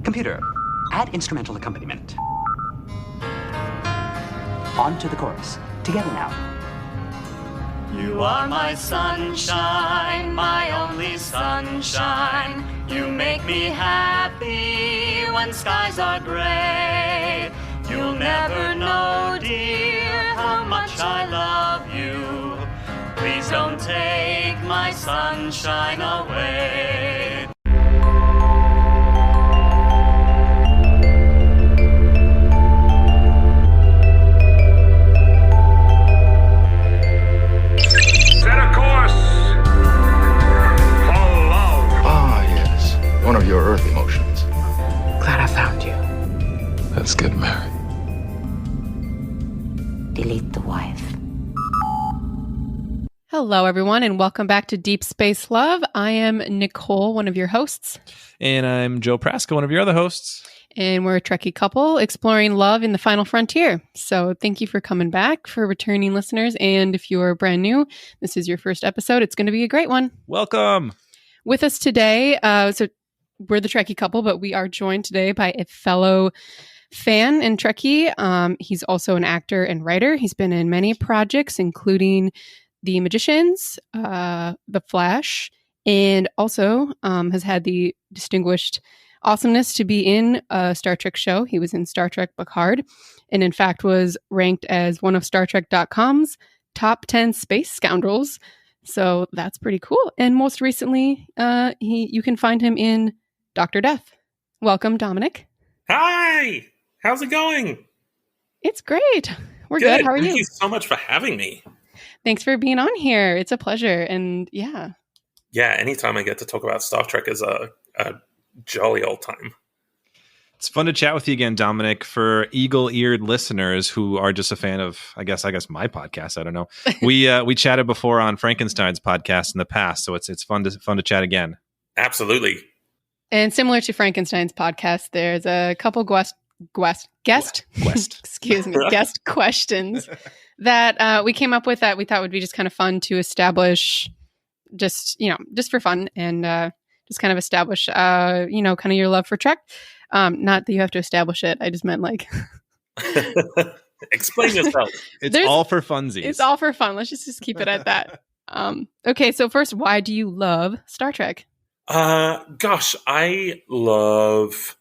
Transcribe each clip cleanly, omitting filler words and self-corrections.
Computer, add instrumental accompaniment. On to the chorus. Together now. You are my sunshine, my only sunshine. You make me happy when skies are gray. You'll never know, dear, how much I love you. Please don't take my sunshine away. One of your earth emotions. Glad I found you. Let's get married. Delete the wife. Hello, everyone, and welcome back to Deep Space Love. I am Nicole, one of your hosts. And I'm Joe Praska, one of your other hosts. And we're a Trekkie couple exploring love in the final frontier. So thank you for coming back, for returning listeners. And if you are brand new, this is your first episode. It's going to be a great one. Welcome. With us today, we're the Trekkie couple, but we are joined today by a fellow fan and Trekkie. He's also an actor and writer. He's been in many projects, including The Magicians, The Flash, and also has had the distinguished awesomeness to be in a Star Trek show. He was in Star Trek Picard, and in fact was ranked as one of Star Trek.com's top 10 space scoundrels. So that's pretty cool. And most recently, you can find him in Dr. Death. Welcome, Dominic. Hi! How's it going? It's great. We're good. How are you? Thank you so much for having me. Thanks for being on here. It's a pleasure. And yeah. Yeah, anytime I get to talk about Star Trek is a jolly old time. It's fun to chat with you again, Dominic. For eagle-eared listeners who are just a fan of, I guess my podcast. I don't know. We chatted before on Frankenstein's podcast in the past, so it's fun to chat again. Absolutely. And similar to Frankenstein's podcast, there's a couple guest questions that we came up with that we thought would be just kind of fun to establish, just for fun, and just kind of establish, kind of your love for Trek. Not that you have to establish it. I just meant like explain yourself. It's all for funsies. It's all for fun. Let's just keep it at that. Okay, so first, why do you love Star Trek? Gosh, I love,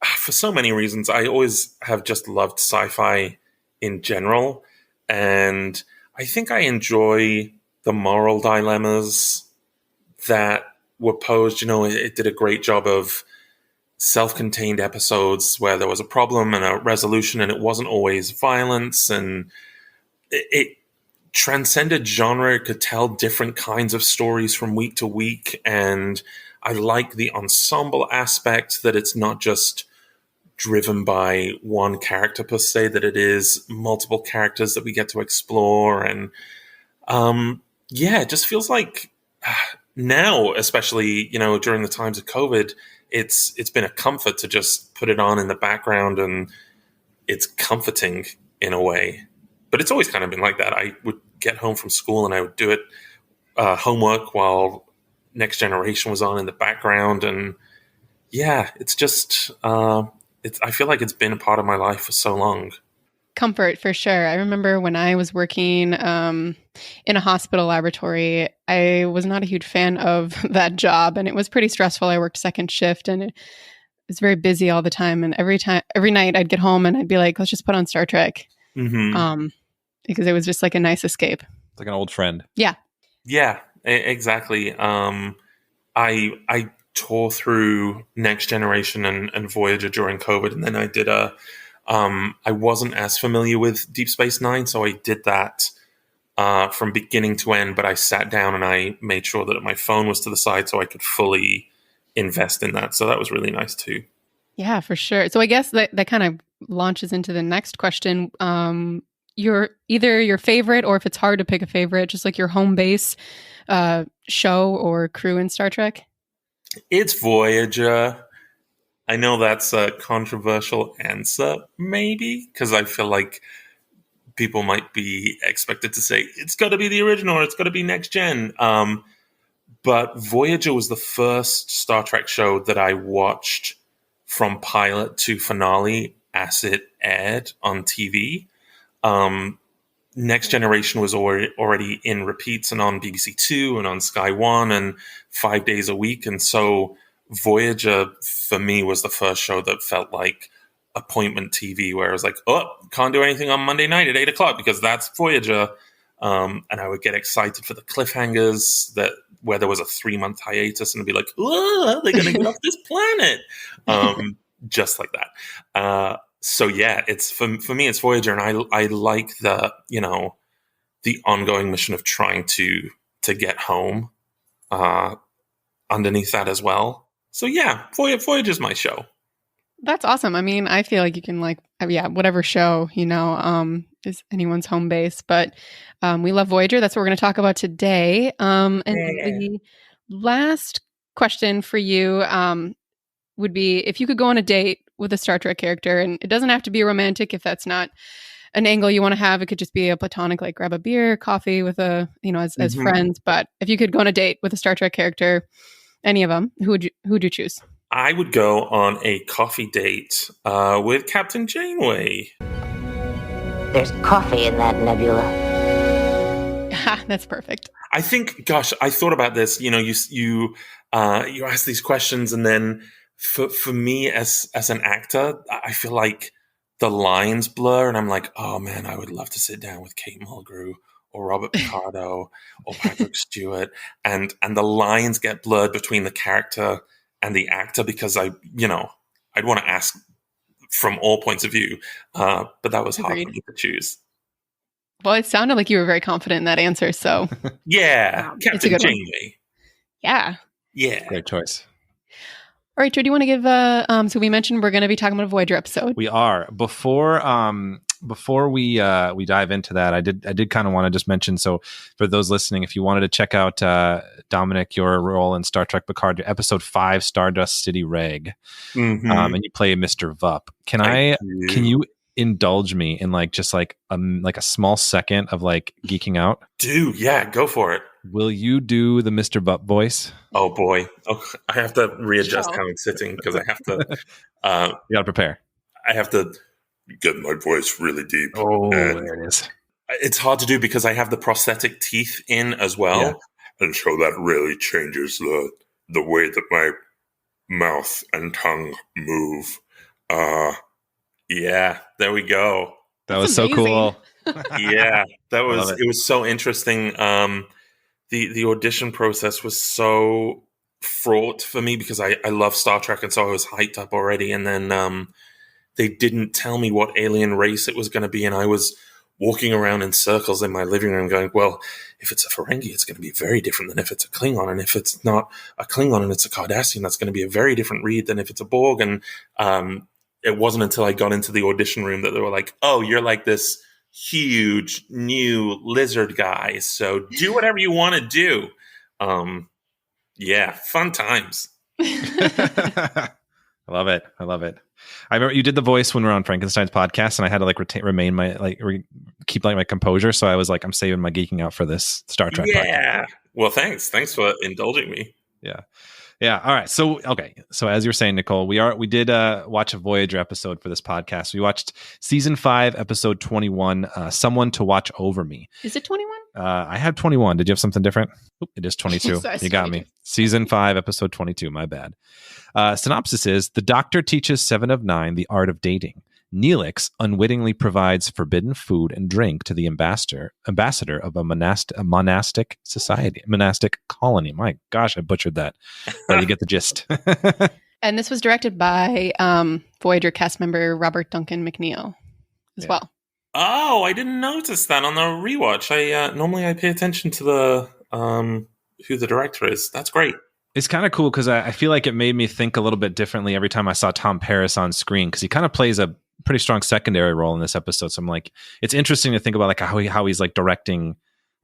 for so many reasons, I always have just loved sci-fi in general. And I think I enjoy the moral dilemmas that were posed. It did a great job of self-contained episodes where there was a problem and a resolution, and it wasn't always violence, and it transcended genre. It could tell different kinds of stories from week to week, and I like the ensemble aspect, that it's not just driven by one character per se, that it is multiple characters that we get to explore. And it just feels like now, especially during the times of COVID, it's been a comfort to just put it on in the background, and it's comforting in a way. But it's always kind of been like that. I would get home from school and I would do it homework while Next Generation was on in the background. And yeah, it's just, I feel like it's been a part of my life for so long. Comfort, for sure. I remember when I was working in a hospital laboratory, I was not a huge fan of that job, and it was pretty stressful. I worked second shift, and it was very busy all the time. And every night I'd get home and I'd be like, let's just put on Star Trek. Mm-hmm. Because it was just like a nice escape. It's like an old friend. Yeah. Yeah, exactly. I tore through Next Generation and Voyager during COVID, and then I did I wasn't as familiar with Deep Space Nine, so I did that from beginning to end, but I sat down and I made sure that my phone was to the side so I could fully invest in that. So that was really nice too. Yeah, for sure. So I guess that kind of launches into the next question. Either your favorite, or if it's hard to pick a favorite, just like your home base show or crew in Star Trek? It's Voyager. I know that's a controversial answer, maybe, because I feel like people might be expected to say, it's got to be the original, or it's got to be Next Gen. But Voyager was the first Star Trek show that I watched from pilot to finale as it aired on TV. Next Generation was already in repeats and on BBC Two and on Sky One and 5 days a week. And so Voyager, for me, was the first show that felt like appointment TV, where I was like, oh, can't do anything on Monday night at 8 o'clock because that's Voyager. And I would get excited for the cliffhangers where there was a 3-month hiatus and be like, oh, they're going to get off this planet. Just like that. So yeah, it's for me, it's Voyager. And I like the ongoing mission of trying to get home, underneath that as well. So yeah, Voyager's my show. That's awesome. I mean, I feel like you can whatever show, is anyone's home base, but we love Voyager. That's what we're going to talk about today. And the last question for you would be, if you could go on a date with a Star Trek character, and it doesn't have to be romantic if that's not an angle you want to have. It could just be a platonic, like grab a beer, coffee with as friends. But if you could go on a date with a Star Trek character, any of them, who would you choose? I would go on a coffee date with Captain Janeway. There's coffee in that nebula. That's perfect. I think, gosh, I thought about this. You ask these questions, and then for me as an actor, I feel like the lines blur, and I'm like, oh man, I would love to sit down with Kate Mulgrew or Robert Picardo or Patrick Stewart, and the lines get blurred between the character and the actor because I'd want to ask from all points of view, but that was hard for me to choose. Well, it sounded like you were very confident in that answer, so yeah, Captain Janeway. Yeah, great choice. All right, Joe, do you want to give so we mentioned we're going to be talking about a Voyager episode. We are. Before we dive into that, I did kind of want to just mention, so for those listening, if you wanted to check out Dominic, your role in Star Trek Picard, episode 5, Stardust City Reg, and you play Mr. Vup. Can you indulge me in just a small second of geeking out? Yeah, go for it. Will you do the Mr. Vup voice? Oh boy. Oh, I have to readjust how I'm sitting because I have to you gotta prepare. I have to get my voice really deep. Oh, there it is. It's hard to do because I have the prosthetic teeth in as well. Yeah. And so that really changes the way that my mouth and tongue move. Yeah, there we go. That was so cool. Yeah, it was so interesting. The audition process was so fraught for me because I love Star Trek, and so I was hyped up already. And then they didn't tell me what alien race it was going to be, and I was walking around in circles in my living room going, well, if it's a Ferengi, it's going to be very different than if it's a Klingon. And if it's not a Klingon and it's a Cardassian, that's going to be a very different read than if it's a Borg. And it wasn't until I got into the audition room that they were like, oh, you're like this huge new lizard guy, so do whatever you want to do. Yeah, fun times. I love it. I remember you did the voice when we were on Frankenstein's podcast, and I had to remain my keep my composure. So I was like, I'm saving my geeking out for this Star Trek. Yeah. Podcast. Well, thanks for indulging me. Yeah. All right. So, okay. So as you were saying, Nicole, we did watch a Voyager episode for this podcast. We watched season 5, episode 21, Someone to Watch Over Me. Is it 21? I had 21. Did you have something different? Oop, it is 22. You got 22. Me. Season 5, episode 22. My bad. Synopsis is: the Doctor teaches 7 of 9 the art of dating. Neelix unwittingly provides forbidden food and drink to the ambassador of a monastic society, monastic colony. My gosh, I butchered that. But you get the gist. And this was directed by Voyager cast member Robert Duncan McNeil as well. Oh, I didn't notice that on the rewatch. I normally pay attention to the who the director is. That's great. It's kind of cool because I feel like it made me think a little bit differently every time I saw Tom Paris on screen, because he kind of plays a pretty strong secondary role in this episode. So I'm like, it's interesting to think about how he's directing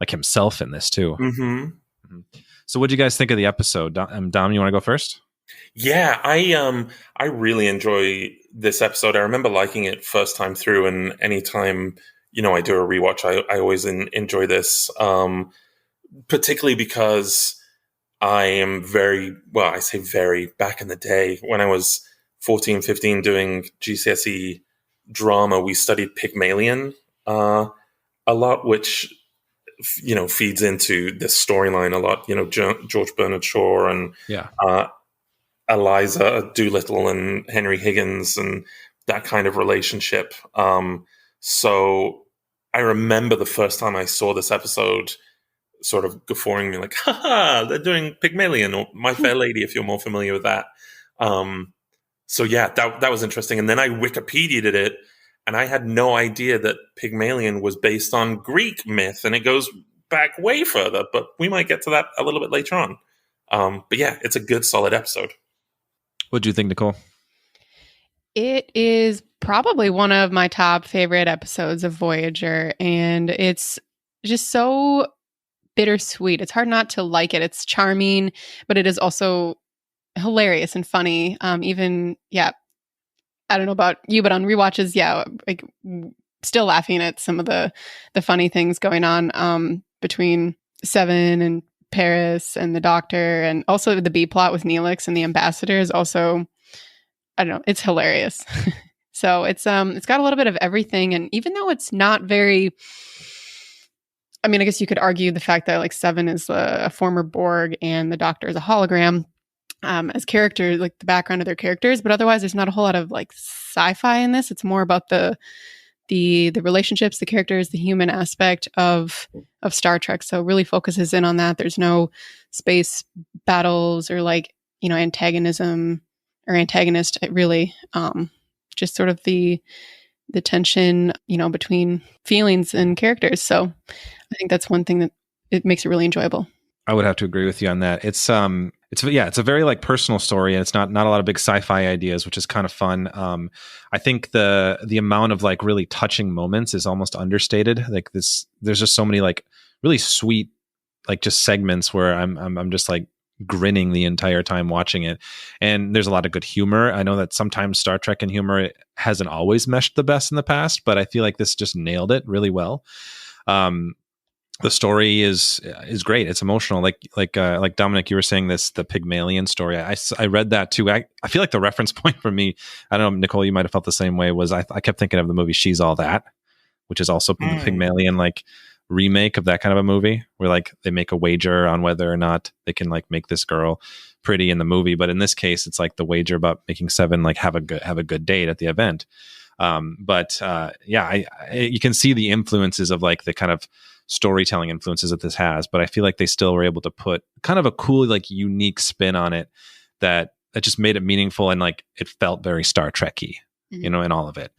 himself in this too. Mm-hmm. So what do you guys think of the episode? Dom, you want to go first? Yeah, I really enjoy this episode. I remember liking it first time through, and anytime I do a rewatch, I always enjoy this, particularly because I am I say very back in the day when I was 14, 15 doing GCSE drama, we studied Pygmalion a lot, which, feeds into this storyline a lot. George Bernard Shaw and Yeah. Eliza Doolittle and Henry Higgins and that kind of relationship. So I remember the first time I saw this episode sort of guffawing me like, haha, they're doing Pygmalion or My Fair Lady, if you're more familiar with that. So yeah, that was interesting. And then I Wikipedia'd it, and I had no idea that Pygmalion was based on Greek myth, and it goes back way further, but we might get to that a little bit later on. But yeah, it's a good, solid episode. What do you think, Nicole? It is probably one of my top favorite episodes of Voyager, and it's just so bittersweet. It's hard not to like it. It's charming, but it is also hilarious and funny. I don't know about you, but on rewatches, like still laughing at some of the funny things going on between Seven and Paris and the Doctor, and also the B plot with Neelix and the Ambassador is also, I don't know, it's hilarious. So it's got a little bit of everything, and even though it's not very, I mean, I guess you could argue the fact that like Seven is a former Borg and the Doctor is a hologram as characters, like the background of their characters, but otherwise there's not a whole lot of like sci-fi in this. It's more about the relationships, the characters, the human aspect of Star Trek. So it really focuses in on that. There's no space battles or like, antagonism or antagonist. It really just sort of the tension, between feelings and characters. So I think that's one thing that it makes it really enjoyable. I would have to agree with you on that. It's a very like personal story, and it's not a lot of big sci-fi ideas, which is kind of fun. I think the amount of like really touching moments is almost understated. Like there's just so many like really sweet, like just segments where I'm just like grinning the entire time watching it. And there's a lot of good humor. I know that sometimes Star Trek and humor hasn't always meshed the best in the past, but I feel like this just nailed it really well. The story is great. It's emotional. Like Dominic, you were saying the Pygmalion story. I read that too. I feel like the reference point for me, I don't know, Nicole, you might have felt the same way, was I kept thinking of the movie She's All That, which is also the Pygmalion like remake of that kind of a movie where like they make a wager on whether or not they can like make this girl pretty in the movie. But in this case, it's like the wager about making Seven like have a good date at the event. You can see the influences of like the kind of storytelling influences that this has, but I feel like they still were able to put kind of a cool, like unique spin on it that just made it meaningful, and like it felt very Star Trek-y, in all of it.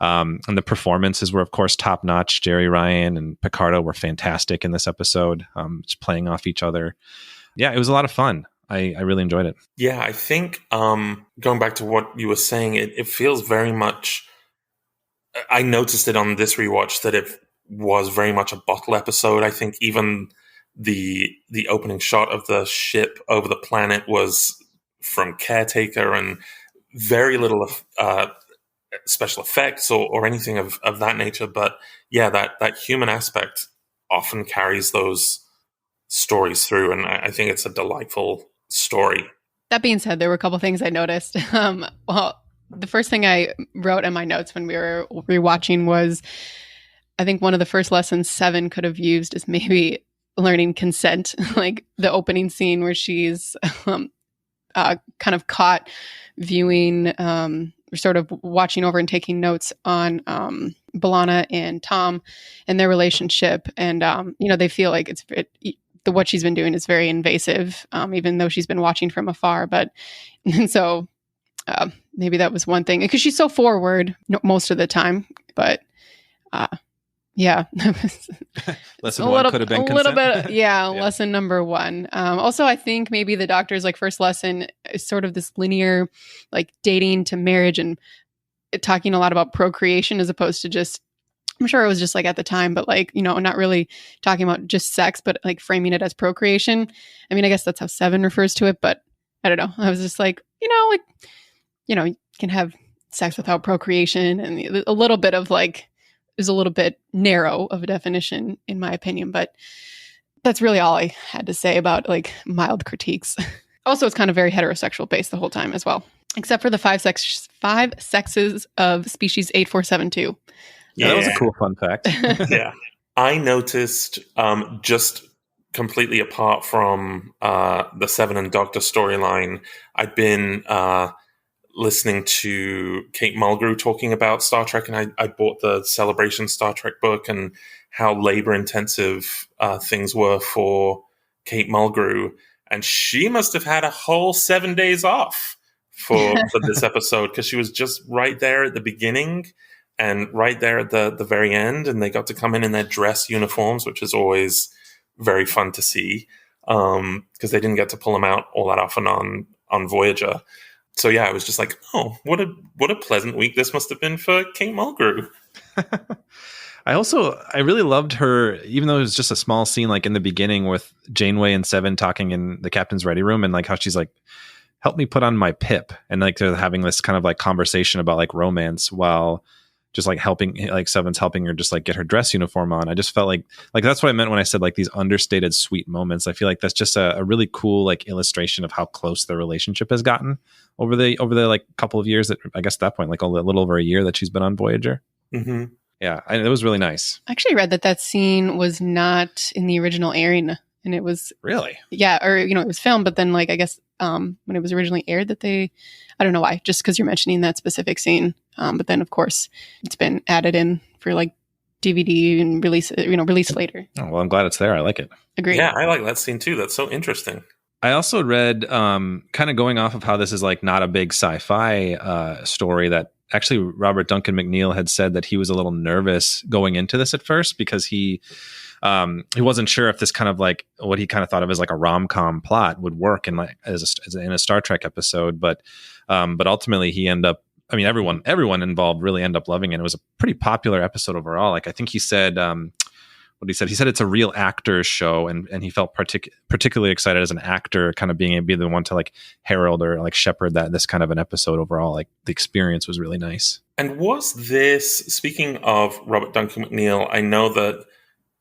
And the performances were of course top notch. Jerry Ryan and Picardo were fantastic in this episode, just playing off each other. Yeah, it was a lot of fun. I really enjoyed it. Yeah, I think going back to what you were saying, it feels very much, I noticed it on this rewatch that it was very much a bottle episode. I think even the opening shot of the ship over the planet was from Caretaker, and very little special effects or anything of that nature. But yeah, that human aspect often carries those stories through, and I think it's a delightful story. That being said, there were a couple things I noticed. Well, the first thing I wrote in my notes when we were rewatching was, I think one of the first lessons Seven could have used is maybe learning consent, like the opening scene where she's kind of caught viewing, sort of watching over and taking notes on B'Elanna and Tom and their relationship. And, they feel like what she's been doing is very invasive, even though she's been watching from afar. And so maybe that was one thing, because she's so forward most of the time. But yeah, lesson one could have been a little bit. Yeah, lesson number one. Also, I think maybe the Doctor's like first lesson is sort of this linear, like dating to marriage and talking a lot about procreation as opposed to just, I'm sure it was just like at the time, but like, not really talking about just sex, but like framing it as procreation. I mean, I guess that's how Seven refers to it, but I don't know. I was just like, you can have sex without procreation, and a little bit of like, is a little bit narrow of a definition in my opinion, but that's really all I had to say about like mild critiques. Also, it's kind of very heterosexual based the whole time as well. Except for the five sexes of species 8472. Yeah, that was a cool fun fact. Yeah. I noticed just completely apart from the Seven and Doctor storyline, I'd been listening to Kate Mulgrew talking about Star Trek, and I bought the Celebration Star Trek book and how labor intensive things were for Kate Mulgrew. And she must have had a whole 7 days off for this episode, because she was just right there at the beginning and right there at the very end, and they got to come in their dress uniforms, which is always very fun to see, because they didn't get to pull them out all that often on Voyager. So yeah, I was just like, oh, what a pleasant week this must have been for Kate Mulgrew. I really loved her, even though it was just a small scene, like in the beginning with Janeway and Seven talking in the captain's ready room, and like how she's like, help me put on my pip, and like they're having this kind of like conversation about like romance while just like helping, like Seven's helping her just like get her dress uniform on. I just felt like that's what I meant when I said like these understated sweet moments. I feel like that's just a really cool like illustration of how close their relationship has gotten over the like couple of years, that I guess at that point, like a little over a year that she's been on Voyager. Mm-hmm. Yeah, it was really nice. I actually read that scene was not in the original airing, and it was really, yeah, or it was filmed, but then like I guess when it was originally aired, that I don't know why, just because you're mentioning that specific scene, but then of course it's been added in for like DVD and released later. Oh, well, I'm glad it's there. I like it. Agreed. Yeah, I like that scene too. That's so interesting. I also read, kind of going off of how this is like not a big sci-fi story, that actually Robert Duncan McNeil had said that he was a little nervous going into this at first, because he wasn't sure if this kind of like what he kind of thought of as like a rom-com plot would work in like as in a Star Trek episode, but ultimately he ended up, I mean, everyone involved really ended up loving it. It was a pretty popular episode overall. Like I think he said, he said it's a real actor's show, and he felt particularly excited as an actor, kind of being able to be the one to like herald or like shepherd this kind of an episode overall. Like the experience was really nice. And was this, speaking of Robert Duncan McNeil, I know that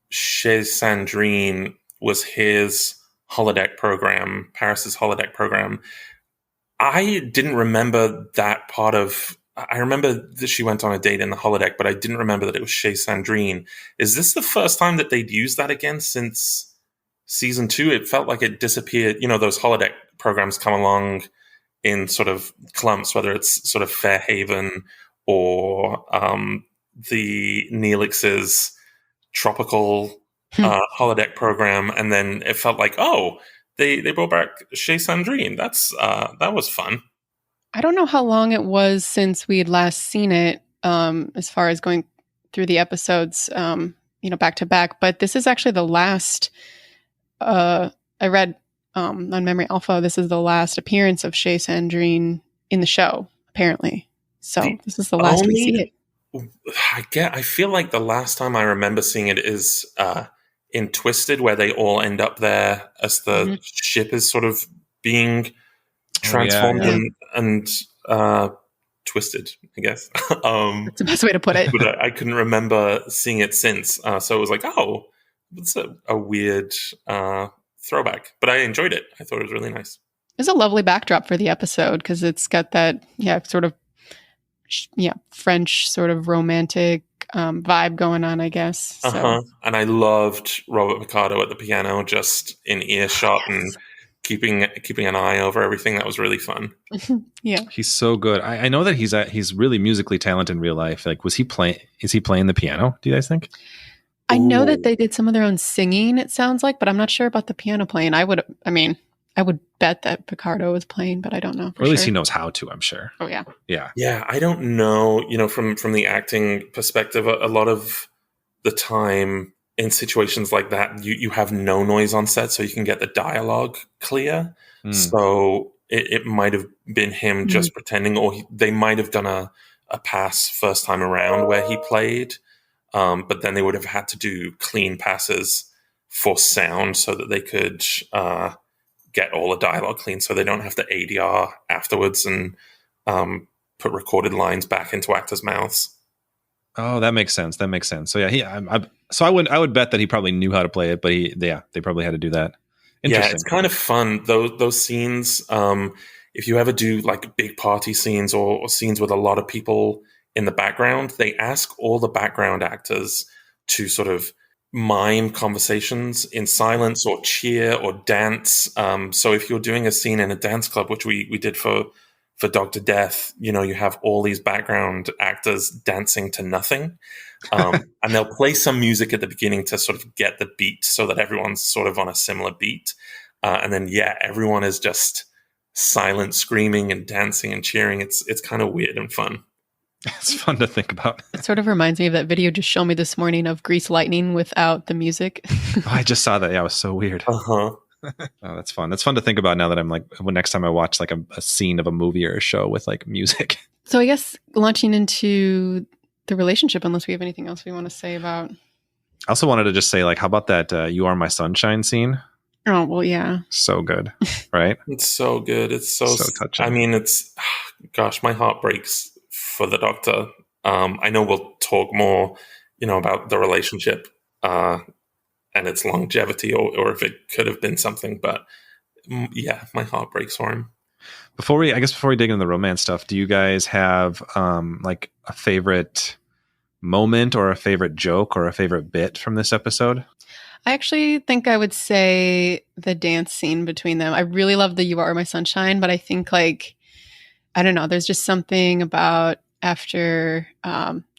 Chez Sandrine was his holodeck program, Paris's holodeck program. I didn't remember that part of. I remember that she went on a date in the holodeck, but I didn't remember that it was Chez Sandrine. Is this the first time that they'd used that again since season 2? It felt like it disappeared. Those holodeck programs come along in sort of clumps, whether it's sort of Fairhaven or the Neelix's tropical holodeck program, and then it felt like, oh, they brought back Chez Sandrine. That was fun. I don't know how long it was since we had last seen it, as far as going through the episodes, back to back. But this is actually the last. I read on Memory Alpha, this is the last appearance of Chez Sandrine in the show, apparently. So this is the last we see it. I feel like the last time I remember seeing it is in Twisted, where they all end up there as the ship is sort of being transformed and twisted, I guess. That's the best way to put it. But I couldn't remember seeing it since. So it was like, oh, it's a weird throwback. But I enjoyed it. I thought it was really nice. It's a lovely backdrop for the episode, because it's got that, sort of, French sort of romantic vibe going on, I guess. So. And I loved Robert Picardo at the piano, just in earshot and keeping an eye over everything. That was really fun. Yeah, he's so good. I know that he's really musically talented in real life. Like, is he playing the piano, do you guys think? I know that they did some of their own singing, it sounds like, but I'm not sure about the piano playing. I would bet that Picardo was playing, but I don't know. Or at least he knows how to, I'm sure. Oh yeah. Yeah, I don't know, from the acting perspective, a lot of the time in situations like that, you have no noise on set, so you can get the dialogue clear. So it might have been him just pretending, or they might have done a pass first time around where he played, but then they would have had to do clean passes for sound so that they could get all the dialogue clean, so they don't have to ADR afterwards and put recorded lines back into actors' mouths. Oh, that makes sense. So yeah, I would bet that he probably knew how to play it, but they probably had to do that. Interesting. Yeah, it's kind of fun. Those scenes, if you ever do like big party scenes or scenes with a lot of people in the background, they ask all the background actors to sort of mime conversations in silence or cheer or dance. So if you're doing a scene in a dance club, which we did for Dr. Death, you know, you have all these background actors dancing to nothing. And they'll play some music at the beginning to sort of get the beat so that everyone's sort of on a similar beat. And then, everyone is just silent, screaming and dancing and cheering. It's kind of weird and fun. It's fun to think about. It sort of reminds me of that video just shown me this morning of Grease Lightning without the music. Oh, I just saw that. Yeah, it was so weird. Uh-huh. Oh, that's fun. That's fun to think about now that I'm like, when next time I watch like a scene of a movie or a show with like music. So I guess launching into the relationship, unless we have anything else we want to say about. I also wanted to just say, like, how about that "You Are My Sunshine" scene? Oh, well, yeah. So good, right? It's so good. It's so touching. I mean, it's, gosh, my heart breaks for the Doctor. I know we'll talk more, you know, about the relationship and its longevity, or if it could have been something. But yeah, my heart breaks for him. Before we dig into the romance stuff, do you guys have like a favorite moment or a favorite joke or a favorite bit from this episode? I actually think I would say the dance scene between them. I really love the "You Are My Sunshine," but I think, like, I don't know, there's just something about after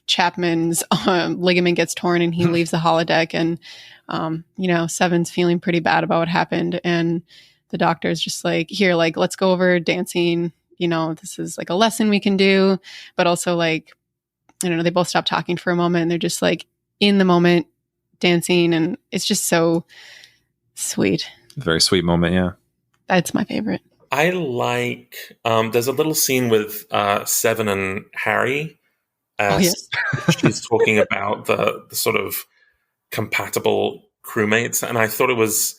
Chapman's ligament gets torn and he leaves the holodeck, and you know, Seven's feeling pretty bad about what happened, and the Doctor's just like, here, like, let's go over dancing, you know, this is like a lesson we can do. But also, like, I don't know, they both stop talking for a moment and they're just like in the moment dancing, and it's just so sweet. Very sweet moment. Yeah, That's my favorite. I like, there's a little scene with Seven and Harry as she's talking about the sort of compatible crewmates. And I thought it was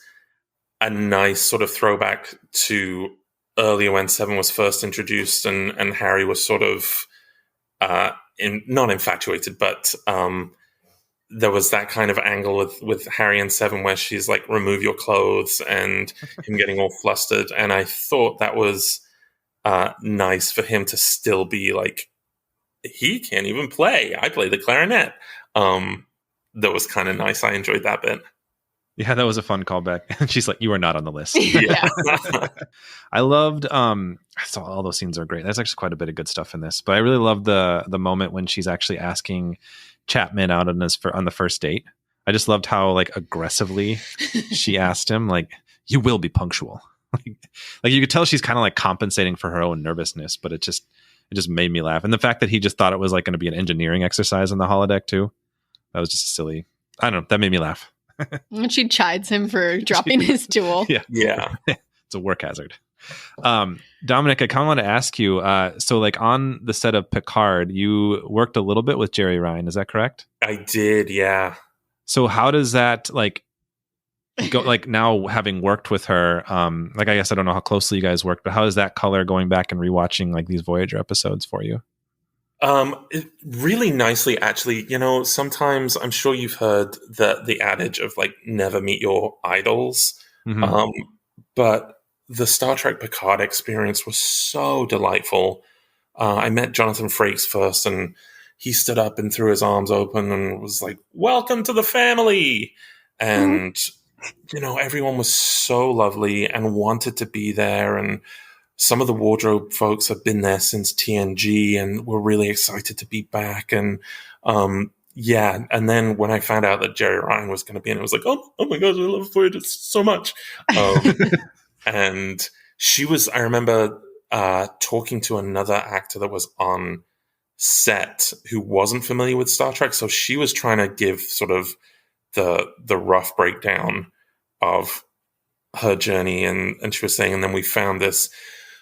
a nice sort of throwback to earlier when Seven was first introduced and Harry was sort of not infatuated, but there was that kind of angle with Harry and Seven where she's like, remove your clothes, and him getting all flustered. And I thought that was nice for him to still be like, he can't even play. I play the clarinet. That was kind of nice. I enjoyed that bit. Yeah, that was a fun callback. And she's like, you are not on the list. Yeah. I loved so all those scenes are great. There's actually quite a bit of good stuff in this, but I really loved the moment when she's actually asking Chapman out on the first date. I just loved how like aggressively she asked him, like, you will be punctual. like you could tell she's kind of like compensating for her own nervousness, but it just made me laugh. And the fact that he just thought it was like going to be an engineering exercise on the holodeck too, that was just a silly, I don't know, that made me laugh. And she chides him for dropping his tool. Yeah. It's a work hazard. Dominic, I kind of want to ask you, so like on the set of Picard, you worked a little bit with Jerry Ryan, is that correct? I did, yeah. So how does that like go, like now having worked with her, like I guess I don't know how closely you guys worked, but how does that color going back and rewatching like these Voyager episodes for you? Really nicely, actually. You know, sometimes I'm sure you've heard the adage of like never meet your idols. Mm-hmm. But the Star Trek Picard experience was so delightful. I met Jonathan Frakes first, and he stood up and threw his arms open and was like, welcome to the family. And, you know, everyone was so lovely and wanted to be there. And some of the wardrobe folks have been there since TNG and were really excited to be back. And, yeah. And then when I found out that Jerry Ryan was going to be in it, I was like, oh my gosh, I love Voyager so much. And she was, I remember talking to another actor that was on set who wasn't familiar with Star Trek. So she was trying to give sort of the rough breakdown of her journey. And she was saying, and then we found this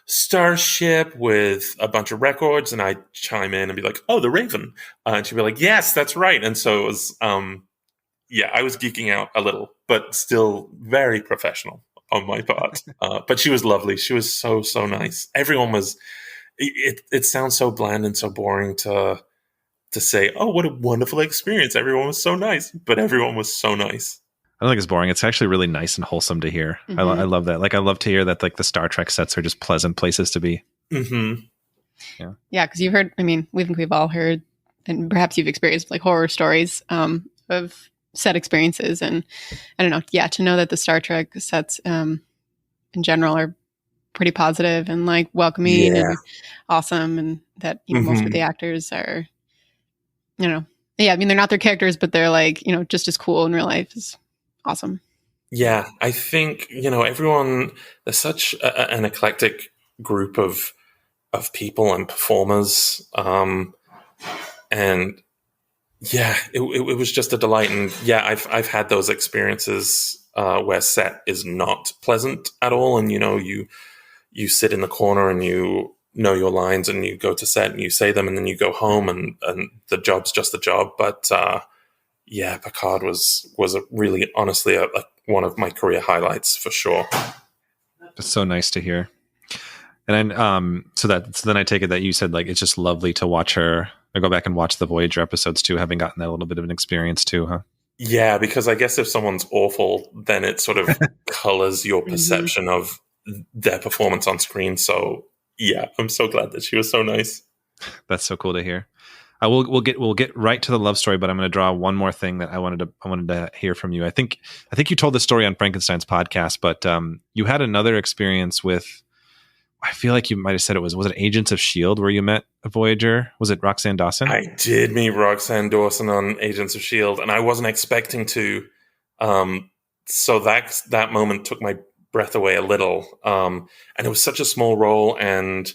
starship with a bunch of records, and I'd chime in and be like, oh, the Raven. And she'd be like, yes, that's right. And so it was, I was geeking out a little, but still very professional on my part. But she was lovely. She was so, so nice. Everyone was, it sounds so bland and so boring to say, oh, what a wonderful experience. Everyone was so nice, but everyone was so nice. I don't think it's boring. It's actually really nice and wholesome to hear. I love that. Like, I love to hear that like the Star Trek sets are just pleasant places to be. Mm-hmm. Yeah, because you've heard, I mean, we've all heard, and perhaps you've experienced like horror stories of set experiences. And I don't know, yeah, to know that the Star Trek sets in general are pretty positive and like welcoming and awesome. And that, you know, most of the actors are, you know, yeah, I mean, they're not their characters, but they're like, you know, just as cool in real life is awesome. Yeah, I think, you know, everyone, there's such an eclectic group of people and performers. And yeah, it was just a delight. And yeah, I've had those experiences where set is not pleasant at all. And, you know, you sit in the corner and you know your lines and you go to set and you say them and then you go home and the job's just the job. But yeah, Picard was a really, honestly, one of my career highlights for sure. It's so nice to hear. And then, so then I take it that you said like it's just lovely to watch her. I go back and watch the Voyager episodes too, having gotten that little bit of an experience too, huh? Yeah, because I guess if someone's awful, then it sort of colors your perception of their performance on screen. So yeah, I'm so glad that she was so nice. That's so cool to hear. We'll get right to the love story, but I'm going to draw one more thing that I wanted to hear from you. I think you told the story on Frankenstein's podcast, but you had another experience with. I feel like you might have said was it Agents of S.H.I.E.L.D. where you met a Voyager? Was it Roxanne Dawson? I did meet Roxanne Dawson on Agents of S.H.I.E.L.D. and I wasn't expecting to. So that moment took my breath away a little. And it was such a small role, and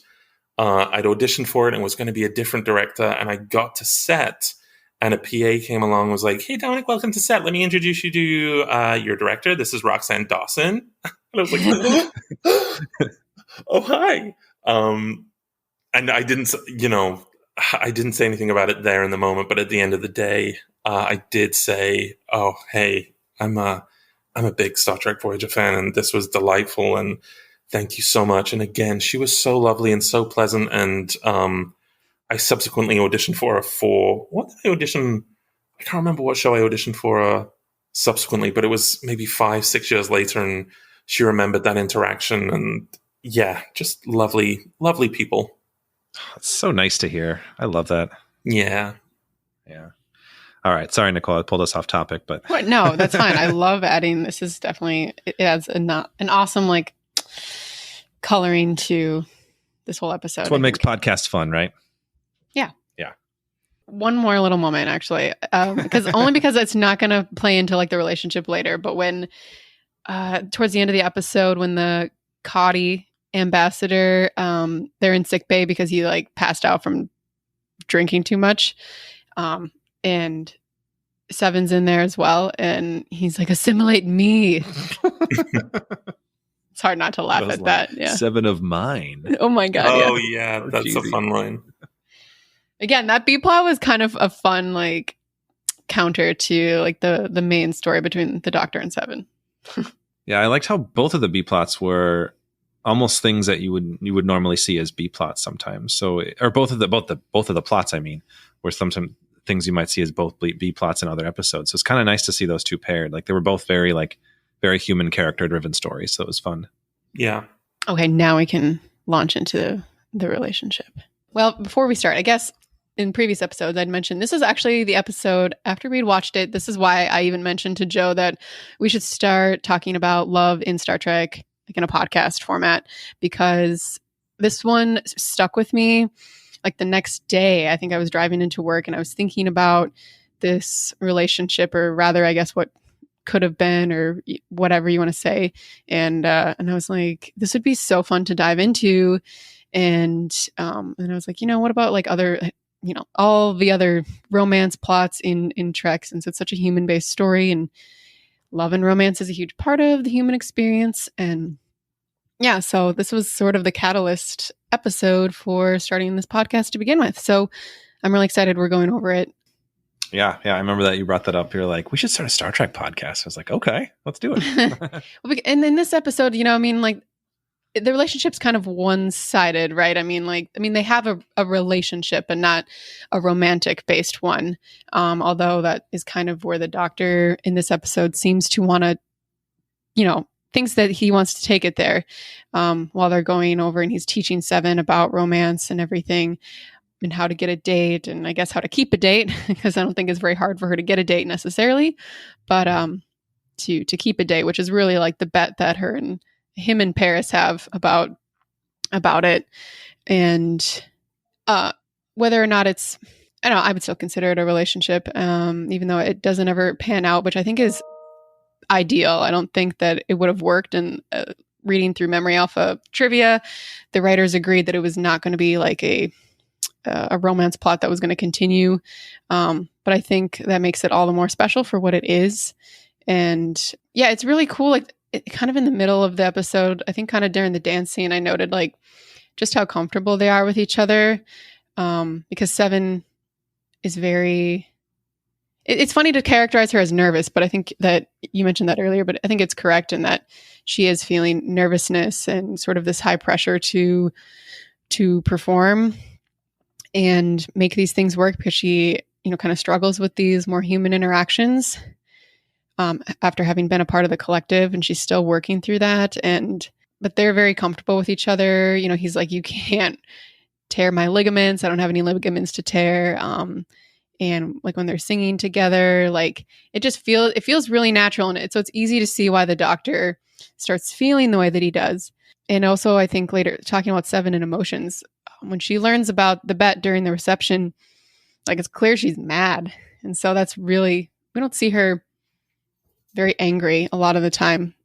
I'd auditioned for it and it was going to be a different director, and I got to set and a PA came along and was like, "Hey, Dominic, welcome to set. Let me introduce you to your director. This is Roxanne Dawson." And I was like, "Oh, hi." And I didn't say anything about it there in the moment, but at the end of the day, I did say, "Oh, hey, I'm a big Star Trek Voyager fan, and this was delightful, and thank you so much." And again, she was so lovely and so pleasant, and I subsequently auditioned for her for, what did I audition? I can't remember what show I auditioned for her subsequently, but it was maybe 5-6 years later, and she remembered that interaction, and yeah, just lovely, lovely people. It's so nice to hear. I love that. Yeah. Yeah. All right. Sorry, Nicole, I pulled us off topic, but no, that's fine. I love adding. This is definitely, it adds an awesome like coloring to this whole episode. That's what makes podcasts fun, right? Yeah. Yeah. One more little moment, actually, because it's not going to play into like the relationship later. But when towards the end of the episode, when the Cotty ambassador, they're in sick bay because he like passed out from drinking too much, and Seven's in there as well, and he's like, "Assimilate me." It's hard not to laugh at that. Yeah, 7 of mine. Oh my god. Oh yeah, that's cheesy. A fun line. Again, that B plot was kind of a fun like counter to like the main story between the Doctor and Seven. Yeah, I liked how both of the B plots were almost things that you would normally see as B plots sometimes. So, or both of the plots, I mean, were sometimes things you might see as both B plots in other episodes. So it's kind of nice to see those two paired. Like they were both very human character driven stories. So it was fun. Yeah. Okay, now we can launch into the relationship. Well, before we start, I guess in previous episodes, I'd mentioned this is actually the episode after we'd watched it. This is why I even mentioned to Joe that we should start talking about love in Star Trek, like in a podcast format, because this one stuck with me. Like the next day, I think I was driving into work and I was thinking about this relationship, or rather, I guess what could have been, or whatever you want to say. And I was like, this would be so fun to dive into. And I was like, what about like other, all the other romance plots in Trek, since it's such a human-based story, and love and romance is a huge part of the human experience. And yeah, so this was sort of the catalyst episode for starting this podcast to begin with. So I'm really excited we're going over it. Yeah. I remember that you brought that up. You're like, we should start a Star Trek podcast. I was like, okay, let's do it. And in this episode, the relationship's kind of one-sided, right? I mean, they have a relationship and not a romantic-based one. Although that is kind of where the doctor in this episode seems to want to, thinks that he wants to take it there, while they're going over and he's teaching Seven about romance and everything and how to get a date and I guess how to keep a date, because I don't think it's very hard for her to get a date necessarily, but to keep a date, which is really like the bet that him and Paris have about it. And whether or not it's, I don't know, I would still consider it a relationship, even though it doesn't ever pan out, which I think is ideal. I don't think that it would have worked. And reading through Memory Alpha trivia, the writers agreed that it was not going to be like a romance plot that was going to continue. But I think that makes it all the more special for what it is. And yeah, it's really cool. Like kind of in the middle of the episode, I think kind of during the dance scene, I noted like just how comfortable they are with each other. Because Seven is very, it's funny to characterize her as nervous, but I think that you mentioned that earlier, but I think it's correct in that she is feeling nervousness and sort of this high pressure to perform and make these things work, because she, kind of struggles with these more human interactions after having been a part of the collective, and she's still working through that. But they're very comfortable with each other. He's like, you can't tear my ligaments. I don't have any ligaments to tear. And like when they're singing together, like it feels really natural. And so it's easy to see why the doctor starts feeling the way that he does. And also I think later talking about Seven and emotions, when she learns about the bet during the reception, like it's clear she's mad. And so that's really, we don't see her very angry a lot of the time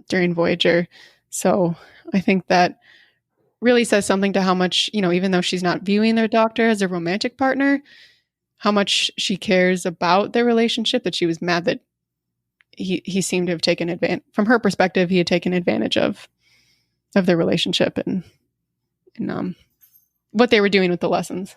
during Voyager. So I think that really says something to how much, even though she's not viewing their doctor as a romantic partner, how much she cares about their relationship, that she was mad that he seemed to have taken advantage, from her perspective, he had taken advantage of their relationship and what they were doing with the lessons.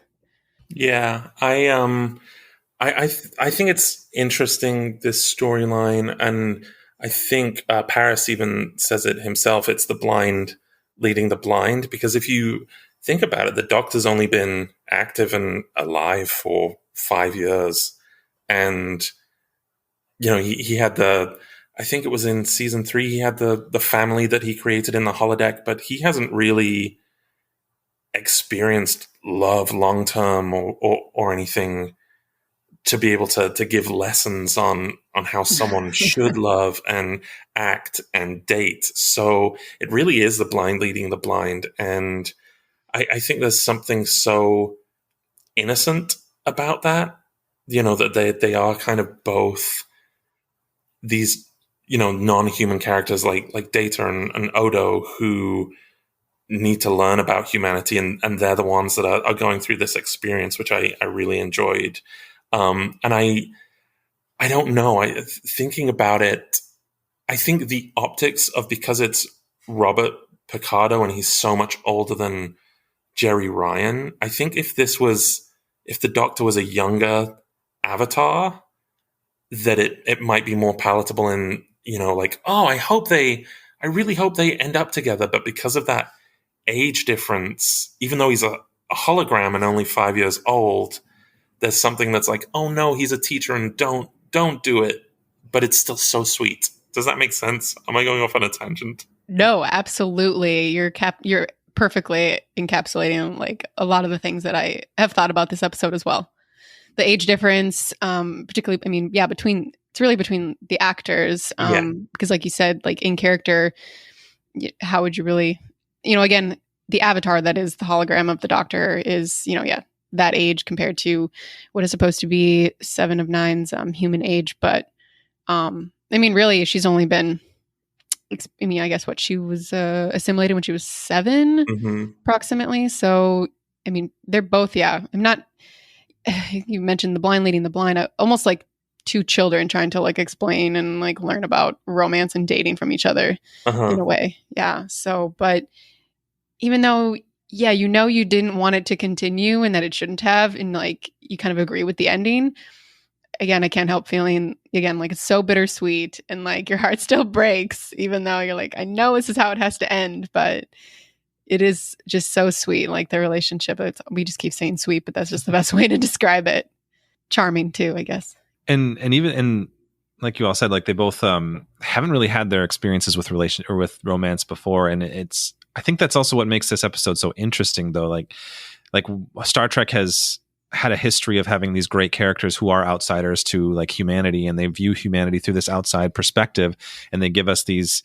Yeah, I think it's interesting, this storyline, and I think Paris even says it himself. It's the blind leading the blind, because if you think about it, the Doctor's only been active and alive for 5 years, and he had I think it was in season 3, he had the family that he created in the holodeck, but he hasn't really experienced love long term or anything to be able to give lessons on how someone should love and act and date. So it really is the blind leading the blind. And I think there's something so innocent about that, that they are kind of both these, non-human characters like Data and Odo, who need to learn about humanity, and they're the ones that are going through this experience, which I really enjoyed. And I don't know, thinking about it, I think the optics of, because it's Robert Picardo and he's so much older than Jerry Ryan, I think if the Doctor was a younger Avatar, that it might be more palatable, and I really hope they end up together. But because of that age difference, even though he's a hologram and only 5 years old, there's something that's like, oh no, he's a teacher and don't do it. But it's still so sweet. Does that make sense? Am I going off on a tangent? No, absolutely. You're perfectly encapsulating like a lot of the things that I have thought about this episode as well. The age difference, particularly, it's really between the actors, because like you said, like in character, how would you really, again, the avatar that is the hologram of the Doctor is, that age compared to what is supposed to be Seven of Nine's human age. But really, she's only been, I guess she was assimilated when she was 7, approximately. So, they're both, I'm not, you mentioned the blind leading the blind, almost like two children trying to like explain and like learn about romance and dating from each other in a way. Yeah. So, but even though, you didn't want it to continue and that it shouldn't have, and like you kind of agree with the ending, again, I can't help feeling, again, like it's so bittersweet and like your heart still breaks, even though you're like, I know this is how it has to end, but it is just so sweet. Like their relationship, we just keep saying sweet, but that's just the best way to describe it. Charming too, I guess. And like you all said, like they both haven't really had their experiences with with romance before. And I think that's also what makes this episode so interesting though. Like Star Trek has had a history of having these great characters who are outsiders to like humanity, and they view humanity through this outside perspective, and they give us these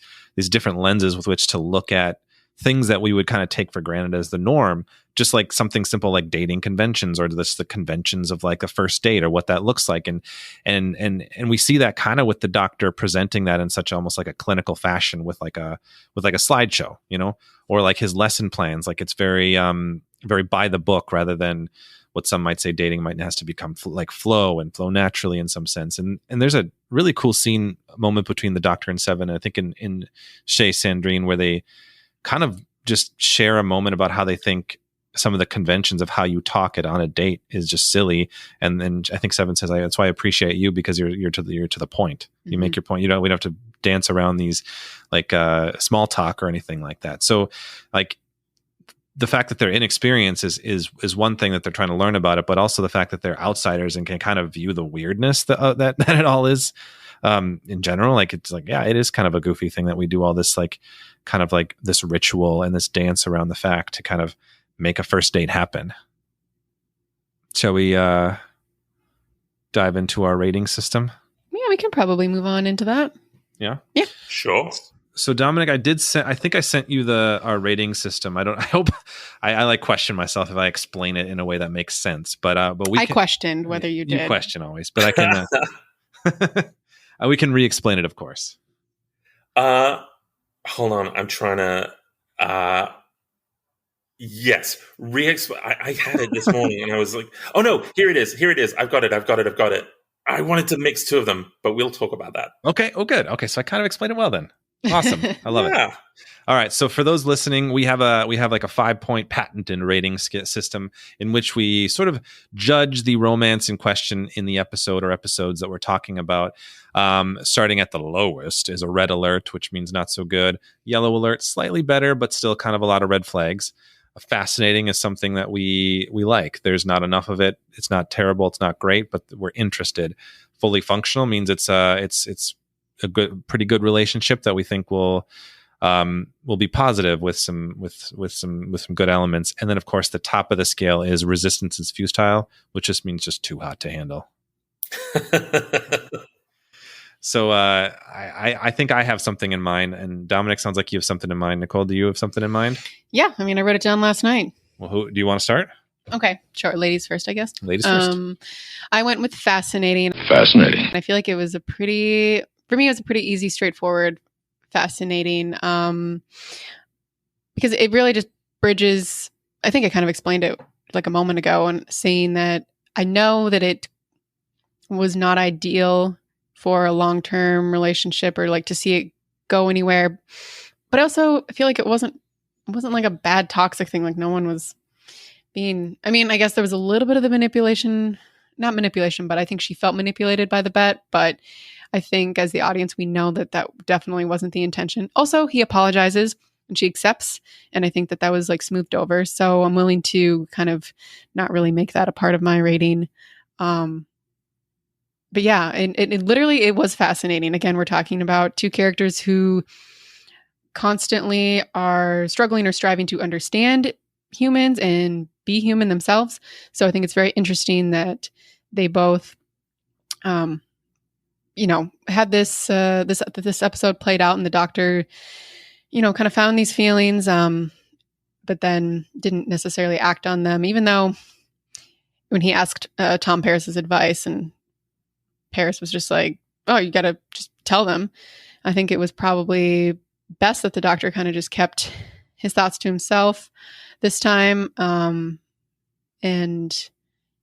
different lenses with which to look at things that we would kind of take for granted as the norm, just like something simple like dating conventions, or the conventions of like a first date, or what that looks like. And we see that kind of with the Doctor presenting that in such almost like a clinical fashion with like a slideshow, or like his lesson plans. Like it's very by the book, rather than what some might say dating has to become like flow naturally in some sense. And there's a really cool moment between the Doctor and Seven, I think in Chez Sandrine, where they kind of just share a moment about how they think some of the conventions of how you talk on a date is just silly. And then I think Seven says, that's why I appreciate you, because you're to the point. You make your point. We don't have to dance around these like small talk or anything like that. So like the fact that they're inexperienced is one thing that they're trying to learn about it, but also the fact that they're outsiders and can kind of view the weirdness that it all is in general. Like it's like, yeah, it is kind of a goofy thing that we do all this like kind of like this ritual and this dance around the fact to kind of make a first date happen. Shall we dive into our rating system? Yeah, we can probably move on into that. Yeah. Sure. So Dominic, I think I sent you our rating system. I hope I like question myself if I explain it in a way that makes sense. But I questioned whether you did. You question always, but I can. We can re-explain it, of course. Hold on, I'm trying to. Yes, re-explain. I had it this morning, and I was like, "Oh no, here it is. I've got it. I wanted to mix two of them, but we'll talk about that." Okay. Oh, good. Okay, so I kind of explained it well then. Awesome. I love it. All right. So for those listening, we have like a 5-point patented rating system in which we sort of judge the romance in question in the episode or episodes that we're talking about. Starting at the lowest is a red alert, which means not so good. Yellow alert, slightly better, but still kind of a lot of red flags. Fascinating is something that we like. There's not enough of it. It's not terrible. It's not great, but we're interested. Fully functional means it's a pretty good relationship that we think will be positive with some good elements. And then of course the top of the scale is resistance is futile, which just means just too hot to handle. So I think I have something in mind, and Dominic, sounds like you have something in mind. Nicole, do you have something in mind? Yeah, I mean, I wrote it down last night. Well, do you want to start? Okay, sure. Ladies first, I guess. Ladies first. I went with fascinating. Fascinating. I feel like it was a pretty easy, straightforward, fascinating, because it really just bridges. I think I kind of explained it like a moment ago, and saying that I know that it was not ideal for a long-term relationship or like to see it go anywhere, but also I feel like it wasn't like a bad toxic thing. Like no one was being, I mean, I guess there was a little bit of the not manipulation, but I think she felt manipulated by the bet. But I think as the audience, we know that definitely wasn't the intention. Also, he apologizes and she accepts. And I think that was like smoothed over. So I'm willing to kind of not really make that a part of my rating. But yeah, it literally, it was fascinating. Again, we're talking about two characters who constantly are struggling or striving to understand humans and be human themselves. So I think it's very interesting that they both, had this episode played out, and the Doctor, kind of found these feelings, but then didn't necessarily act on them, even though when he asked Tom Paris's advice, and Paris was just like, oh, you got to just tell them. I think it was probably best that the Doctor kind of just kept his thoughts to himself this time. And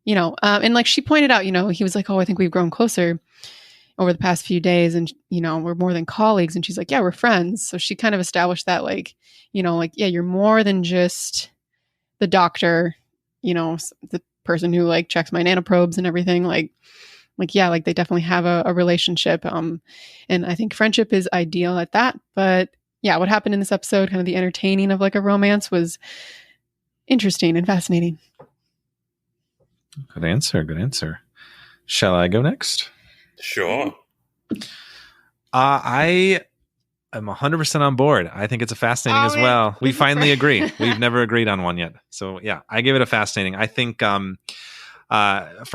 like she pointed out, he was like, oh, I think we've grown closer over the past few days, and, we're more than colleagues. And she's like, yeah, we're friends. So she kind of established that, yeah, you're more than just the doctor, the person who like checks my nanoprobes and everything. Like, like, yeah, like they definitely have a relationship. And I think friendship is ideal at that. But yeah, what happened in this episode, kind of the entertaining of like a romance, was interesting and fascinating. Good answer. Good answer. Shall I go next? Sure. I am 100% on board. I think it's a fascinating as well. We finally agree. We've never agreed on one yet. So yeah, I gave it a fascinating. I think for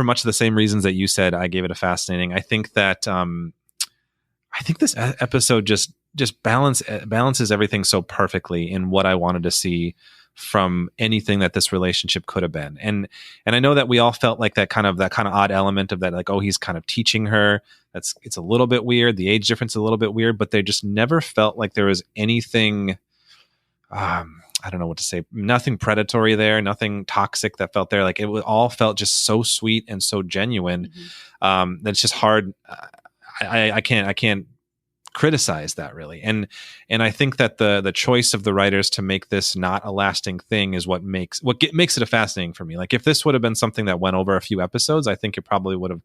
much of the same reasons that you said, I gave it a fascinating. I think that I think this episode just balances everything so perfectly in what I wanted to see from anything that this relationship could have been. And I know that we all felt like that kind of odd element of that, like, oh, he's kind of teaching her. It's a little bit weird. The age difference is a little bit weird, but they just never felt like there was anything, I don't know what to say, nothing predatory there, nothing toxic that felt there. Like it all felt just so sweet and so genuine. That's just hard. I can't criticize that really. And I think that the choice of the writers to make this not a lasting thing is what makes it a fascinating for me. Like if this would have been something that went over a few episodes, I think it probably would have,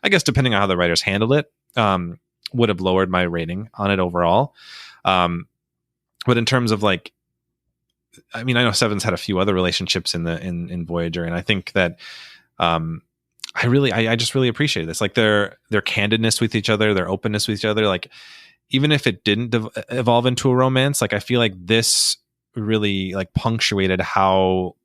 I guess, depending on how the writers handled it, would have lowered my rating on it overall. But in terms of like, I mean, I know Seven's had a few other relationships in Voyager, and I think that I just really appreciate this. Like their candidness with each other, their openness with each other. Like even if it didn't evolve into a romance, like I feel like this really like punctuated how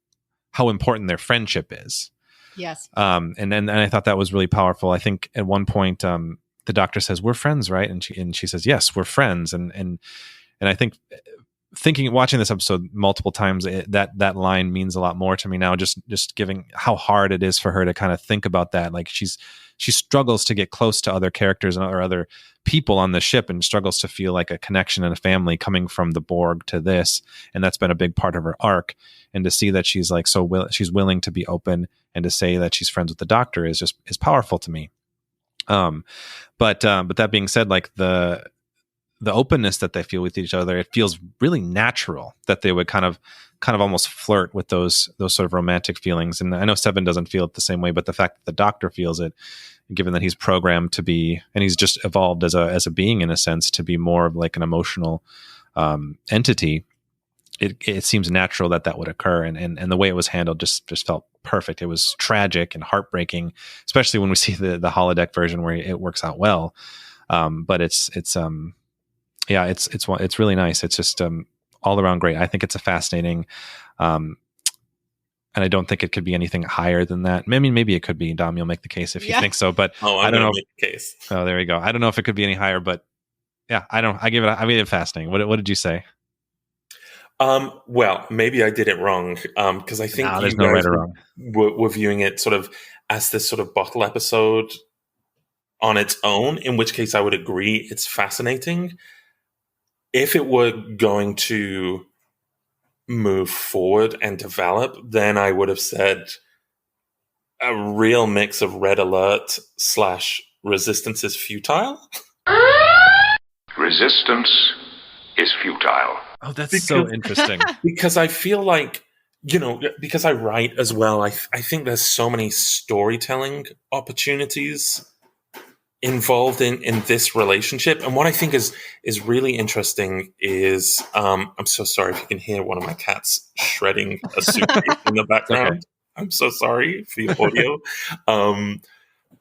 important their friendship is. Yes. And I thought that was really powerful. I think at one point the doctor says, "We're friends, right?" And she says, "Yes, we're friends." And I think watching this episode multiple times, that line means a lot more to me now, just giving how hard it is for her to kind of think about that. Like she struggles to get close to other characters or other people on the ship, and struggles to feel like a connection and a family coming from the Borg to this. And that's been a big part of her arc. And to see that she's like, she's willing to be open, and to say that she's friends with the doctor is powerful to me. But that being said, like the openness that they feel with each other, it feels really natural that they would kind of almost flirt with those sort of romantic feelings. And I know Seven doesn't feel it the same way, but the fact that the doctor feels it, given that he's programmed to be, and he's just evolved as a being in a sense to be more of like an emotional entity, it seems natural that would occur. And the way it was handled just felt perfect. It was tragic and heartbreaking, especially when we see the holodeck version where it works out well. But it's really nice. It's just all around great. I think it's a fascinating, and I don't think it could be anything higher than that. I mean, maybe it could be. Dom, you'll make the case if you think so, but I don't know. Make the case. Oh, there you go. I don't know if it could be any higher, but yeah, I gave it fascinating. What did you say? Well, maybe I did it wrong. Because I think there's no right or wrong. Were viewing it sort of as this sort of bottle episode on its own, in which case I would agree it's fascinating. If it were going to move forward and develop, then I would have said a real mix of Red Alert / Resistance is futile. Resistance is futile. Oh, that's so interesting. Because I feel like, because I write as well, I think there's so many storytelling opportunities involved in this relationship. And what I think is really interesting is, I'm so sorry if you can hear one of my cats shredding a suitcase in the background. Okay. I'm so sorry for your audio.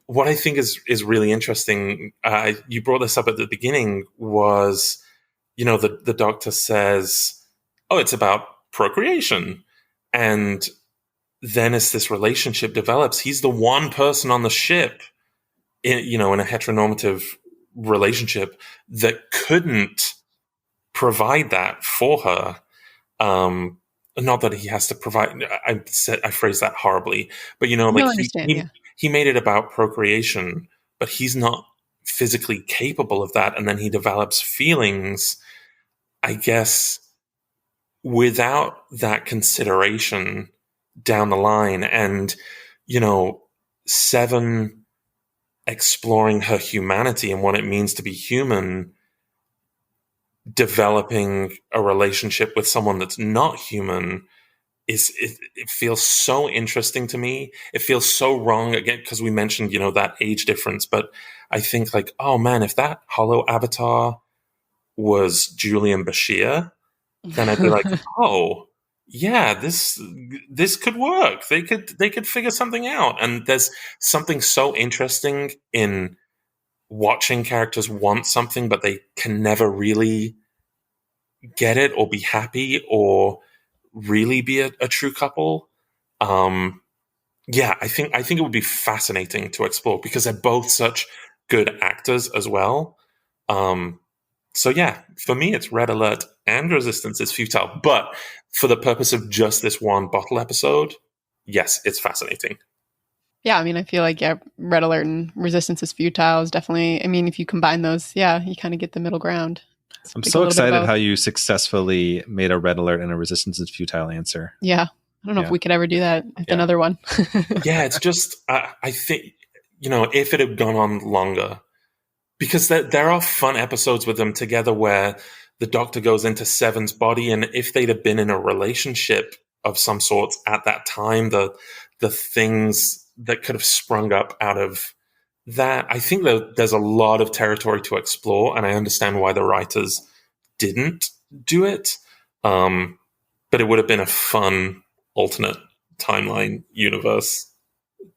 What I think is really interesting, you brought this up at the beginning, was, the doctor says, oh, it's about procreation. And then as this relationship develops, he's the one person on the ship in a heteronormative relationship that couldn't provide that for her. Not that he has to provide. I phrased that horribly, but he made it about procreation, but he's not physically capable of that, and then he develops feelings, I guess, without that consideration down the line, and Seven exploring her humanity and what it means to be human, developing a relationship with someone that's not human, it feels so interesting to me. It feels so wrong again because we mentioned, that age difference. But I think like, oh man, if that Hollow avatar was Julian Bashir, then I'd be like, oh yeah, this could work. They could figure something out. And there's something so interesting in watching characters want something, but they can never really get it or be happy or really be a true couple. I think it would be fascinating to explore because they're both such good actors as well. So yeah, for me, it's Red Alert and Resistance is Futile. But for the purpose of just this one bottle episode, yes, it's fascinating. Yeah, I mean, I feel like, Red Alert and Resistance is Futile is definitely, I mean, if you combine those, you kind of get the middle ground. I'm so excited how you successfully made a Red Alert and a Resistance is Futile answer. Yeah. I don't know if we could ever do that with another one. Yeah, it's just, I think, if it had gone on longer, because there are fun episodes with them together where the Doctor goes into Seven's body, and if they'd have been in a relationship of some sort at that time, the things that could have sprung up out of that, I think that there's a lot of territory to explore, and I understand why the writers didn't do it. But it would have been a fun alternate timeline universe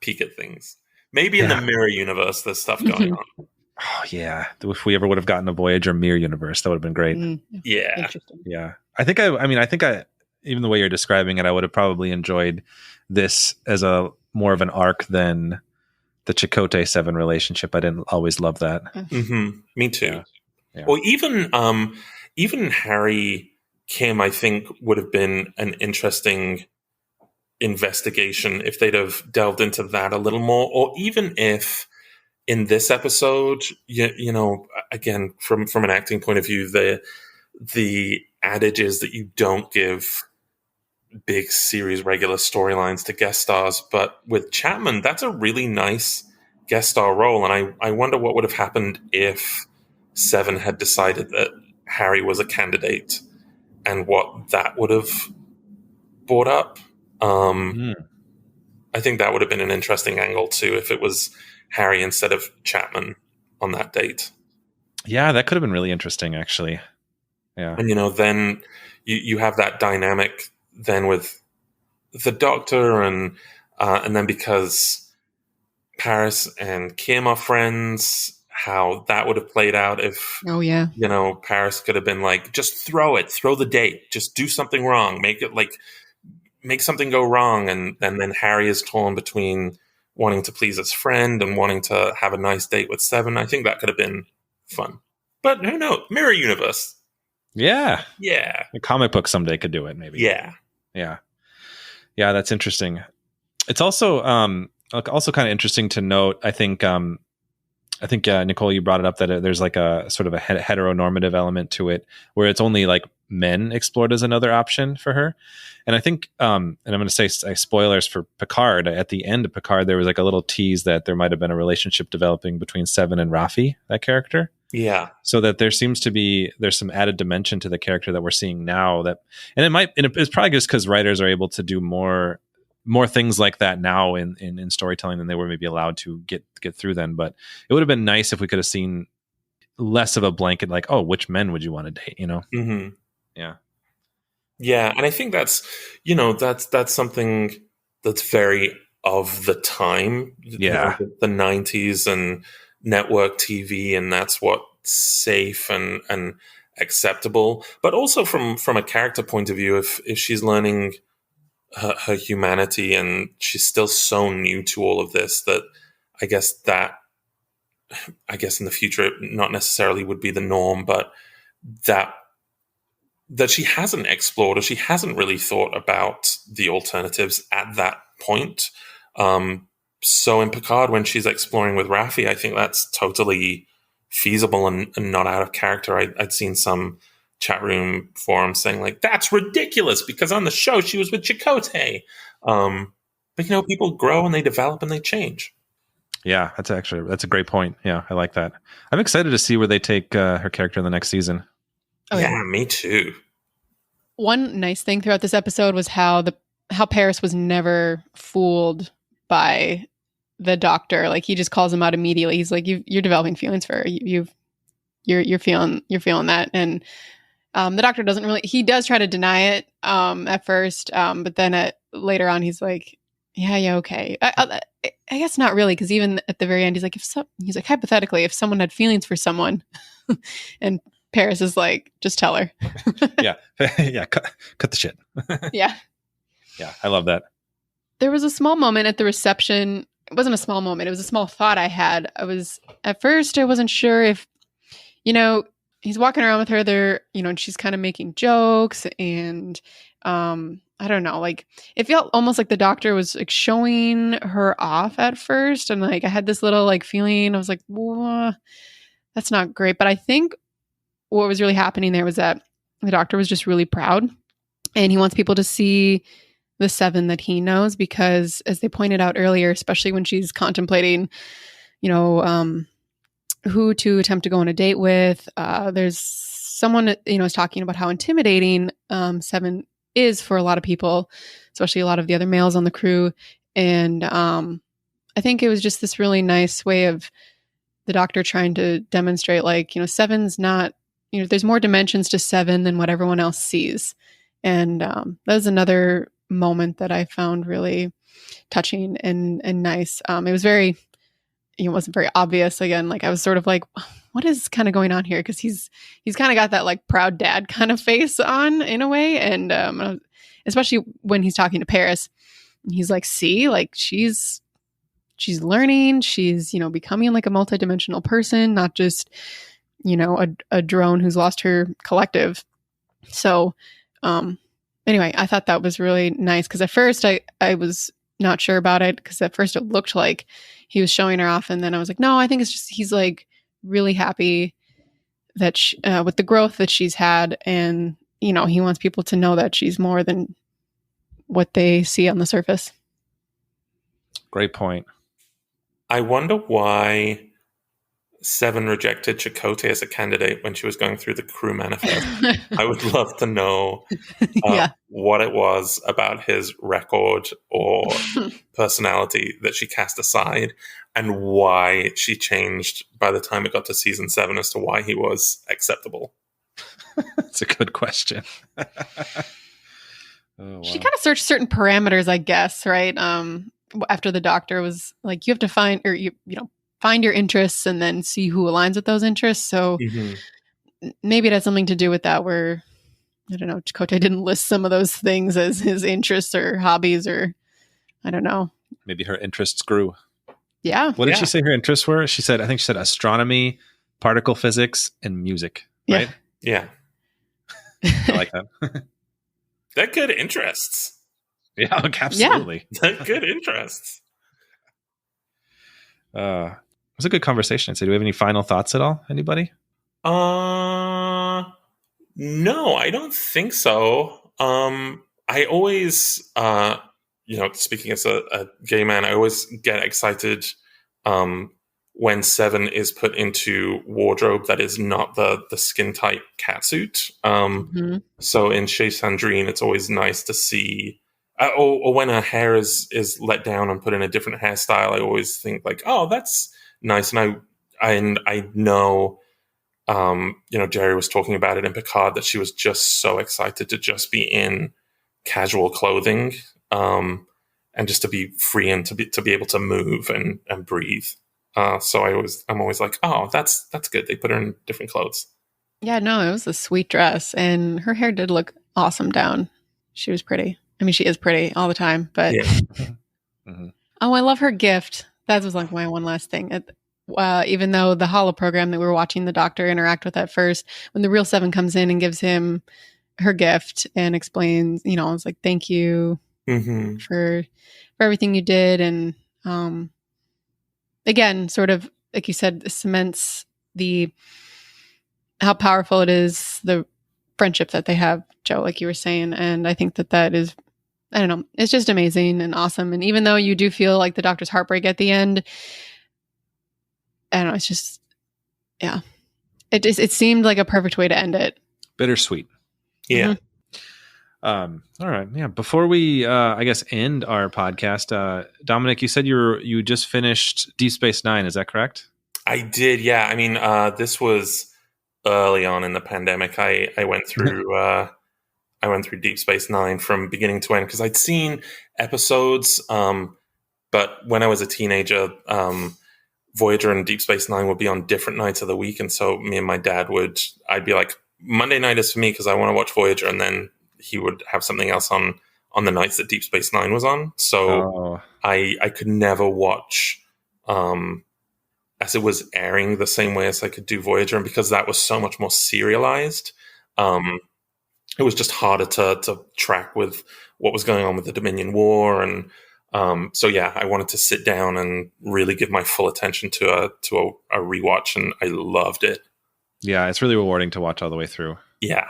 peek at things. Maybe in the mirror universe, there's stuff going on. Oh yeah, if we ever would have gotten a Voyager mirror universe, that would have been great. Yeah, interesting. Yeah, I think even the way you're describing it, I would have probably enjoyed this as a more of an arc than the Chakotay Seven relationship. I didn't always love that. Me too. Yeah. Or even Harry Kim, I think, would have been an interesting investigation if they'd have delved into that a little more, or even if in this episode, again, from an acting point of view, the adage is that you don't give big series regular storylines to guest stars, but with Chapman, that's a really nice guest star role, and I wonder what would have happened if Seven had decided that Harry was a candidate and what that would have brought up. I think that would have been an interesting angle too if it was Harry instead of Chapman on that date. Yeah, that could have been really interesting, actually. Yeah, and then you have that dynamic then with the Doctor, and then because Paris and Kim are friends, how that would have played out if Paris could have been like, just throw the date, just do something wrong, make something go wrong, and then Harry is torn between wanting to please his friend and wanting to have a nice date with Seven. I think that could have been fun. But who knows? Mirror universe. Yeah. Yeah. A comic book someday could do it, maybe. Yeah. Yeah. Yeah, that's interesting. It's also kind of interesting to note, I think Nicole, you brought it up that there's like a sort of a heteronormative element to it where it's only like men explored as another option for her. And I think, and I'm going to say spoilers for Picard. At the end of Picard, there was like a little tease that there might have been a relationship developing between Seven and Raffi, that character. Yeah. So that there's some added dimension to the character that we're seeing now, and it's probably just because writers are able to do more things like that now in storytelling than they were maybe allowed to get through then. But it would have been nice if we could have seen less of a blanket, like, oh, which men would you want to date? Mm-hmm. Yeah. Yeah. And I think that's something that's very of the time. Yeah. The 90s and network TV, and that's what's safe and acceptable. But also from a character point of view, if she's learning her humanity and she's still so new to all of this, that I guess in the future it not necessarily would be the norm, but that she hasn't explored or she hasn't really thought about the alternatives at that point. So in Picard, when she's exploring with Raffi, I think that's totally feasible and not out of character. I'd seen some chat room forums saying like, that's ridiculous because on the show she was with Chakotay. But people grow and they develop and they change. Yeah, that's a great point. Yeah, I like that. I'm excited to see where they take her character in the next season. Oh, yeah, me too. One nice thing throughout this episode was how how Paris was never fooled by the doctor. Like he just calls him out immediately. He's like, you're developing feelings for her. You're feeling that. And the doctor doesn't really, he does try to deny it at first. But then later on, he's like, yeah, okay. I guess not really. Cause even at the very end, he's like, he's like, hypothetically, if someone had feelings for someone and Paris is like, just tell her. Yeah. Yeah. Cut the shit. Yeah. Yeah. I love that. There was a small moment at the reception. It wasn't a small moment. It was a small thought I had. At first, I wasn't sure if, he's walking around with her there, and she's kind of making jokes and, I don't know, like it felt almost like the doctor was like showing her off at first. And like, I had this little like feeling, I was like, whoa, that's not great. But I think what was really happening there was that the doctor was just really proud and he wants people to see the 7 that he knows, because as they pointed out earlier, especially when she's contemplating, who to attempt to go on a date with, there's someone, is talking about how intimidating 7 is for a lot of people, especially a lot of the other males on the crew. And I think it was just this really nice way of the doctor trying to demonstrate like, 7's not, there's more dimensions to 7 than what everyone else sees. And that was another moment that I found really touching and nice. It was very, it wasn't very obvious. Again, like I was sort of like, what is kind of going on here? Because he's kind of got that like proud dad kind of face on in a way, and especially when he's talking to Paris, he's like, see, like she's learning, she's becoming like a multidimensional person, not just a drone who's lost her collective. So anyway, I thought that was really nice, because at first I was not sure about it, because at first it looked like he was showing her off, and then I was like, no, I think it's just he's like really happy that with the growth that she's had, and he wants people to know that she's more than what they see on the surface. Great point. I wonder why 7 rejected Chakotay as a candidate when she was going through the crew manifest. I would love to know what it was about his record or personality that she cast aside, and why she changed by the time it got to season 7 as to why he was acceptable. That's a good question. Oh, wow. She kind of searched certain parameters, I guess, right? After the doctor was like, you have to find, or find your interests and then see who aligns with those interests. So maybe it has something to do with that, where, I don't know, Chakotay didn't list some of those things as his interests or hobbies, or I don't know. Maybe her interests grew. Yeah. What did she say her interests were? I think she said astronomy, particle physics, and music. Right? Yeah. I like that. They're good interests. Yeah, absolutely. They're good interests. It was a good conversation. So do we have any final thoughts at all? Anybody? No, I don't think so. I always, speaking as a gay man, I always get excited when 7 is put into wardrobe that is not the skin tight catsuit. So in Chez Sandrine, it's always nice to see, or when her hair is let down and put in a different hairstyle, I always think like, oh, that's nice. And I know, Jerry was talking about it in Picard, that she was just so excited to just be in casual clothing, and just to be free and to be able to move and breathe. So I'm always like, oh, that's good. They put her in different clothes. Yeah, no, it was a sweet dress, and her hair did look awesome down. She was pretty. I mean, she is pretty all the time, but Oh, I love her gift. That was like my one last thing. Even though the holo program that we were watching the doctor interact with at first, when the real 7 comes in and gives him her gift and explains, it's like, thank you for everything you did. And again, sort of like you said, cements how powerful it is, the friendship that they have, Joe, like you were saying. And I think that is, I don't know, it's just amazing and awesome. And even though you do feel like the doctor's heartbreak at the end, I don't know, it's just, yeah. It seemed like a perfect way to end it. Bittersweet. Yeah. All right. Yeah. Before we, I guess, end our podcast, Dominic, you said you just finished Deep Space Nine. Is that correct? I did, yeah. I mean, this was early on in the pandemic. I went through Deep Space Nine from beginning to end because I'd seen episodes, but when I was a teenager, Voyager and Deep Space Nine would be on different nights of the week, and so me and my dad I'd be like, Monday night is for me because I want to watch Voyager, and then he would have something else on the nights that Deep Space Nine was on. So I could never watch as it was airing the same way as I could do Voyager, and because that was so much more serialized, it was just harder to track with what was going on with the Dominion War, and so yeah, I wanted to sit down and really give my full attention to a rewatch, and I loved it. Yeah, it's really rewarding to watch all the way through. Yeah.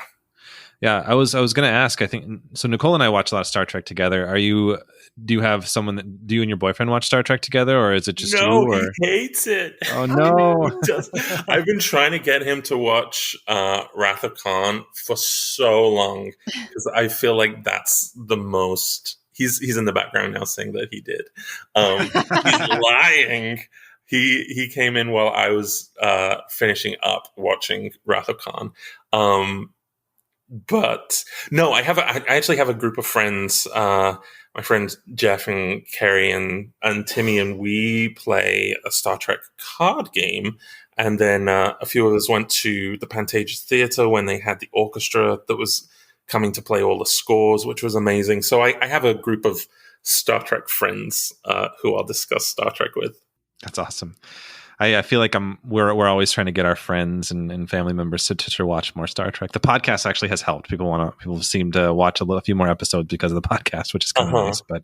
Yeah, I was going to ask. I think so. Nicole and I watch a lot of Star Trek together. Do you have someone? Do you and your boyfriend watch Star Trek together, or is it just you? No, Or? he hates it. Oh no! I've been trying to get him to watch Wrath of Khan for so long because I feel like that's the most. He's in the background now saying that he did. He's lying. He came in while I was finishing up watching Wrath of Khan. But no, I actually have a group of friends, my friends Jeff and Kerry and Timmy, and we play a Star Trek card game. And then a few of us went to the Pantages Theatre when they had the orchestra that was coming to play all the scores, which was amazing. So I have a group of Star Trek friends who I'll discuss Star Trek with. That's awesome. I feel like we're always trying to get our friends and family members to watch more Star Trek. The podcast actually has helped. People seem to watch a few more episodes because of the podcast, which is kind of nice. But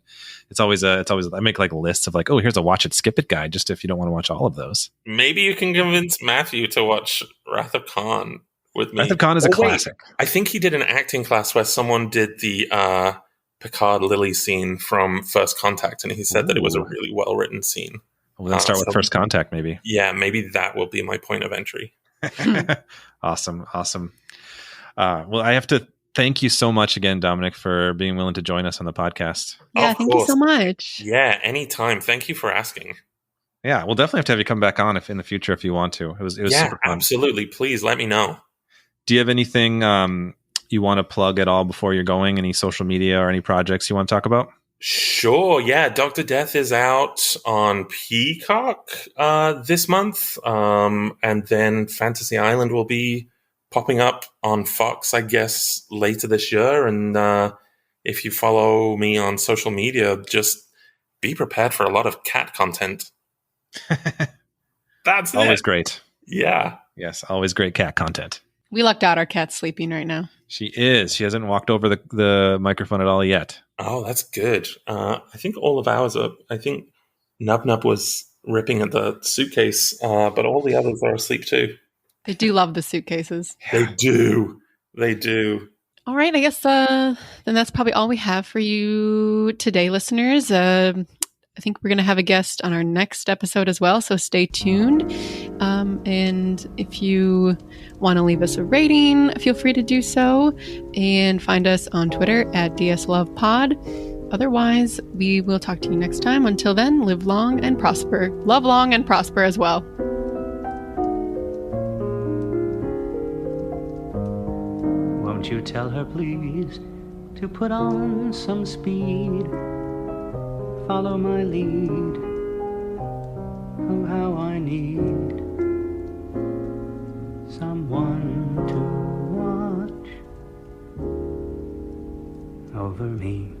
it's always I make like lists of like, oh, here's a watch it, skip it guide, just if you don't want to watch all of those. Maybe you can convince Matthew to watch Wrath of Khan with me. Wrath of Khan is a classic. I think he did an acting class where someone did the Picard Lily scene from First Contact, and he said that it was a really well written scene. Well, then start with First Contact, maybe. Yeah, maybe that will be my point of entry. Awesome. Well, I have to thank you so much again, Dominic, for being willing to join us on the podcast. Yeah, thank you so much. Yeah, anytime. Thank you for asking. Yeah, we'll definitely have to have you come back on in the future if you want to. It was super fun. Absolutely. Please let me know. Do you have anything you want to plug at all before you're going? Any social media or any projects you want to talk about? Sure. Yeah. Dr. Death is out on Peacock this month. And then Fantasy Island will be popping up on Fox, I guess, later this year. And if you follow me on social media, just be prepared for a lot of cat content. That's always great. Yeah. Yes. Always great cat content. We lucked out. Our cat's sleeping right now. She is. She hasn't walked over the microphone at all yet. Oh, that's good. I think all of ours are. I think Nub Nub was ripping at the suitcase, but all the others are asleep too. They do love the suitcases. They do. They do. All right. I guess then that's probably all we have for you today, listeners. I think we're going to have a guest on our next episode as well, so stay tuned. And if you want to leave us a rating, feel free to do so. And find us on Twitter at DSLovePod. Otherwise, we will talk to you next time. Until then, live long and prosper. Love long and prosper as well. Won't you tell her, please, to put on some speed? Follow my lead. Oh, how I need someone to watch over me.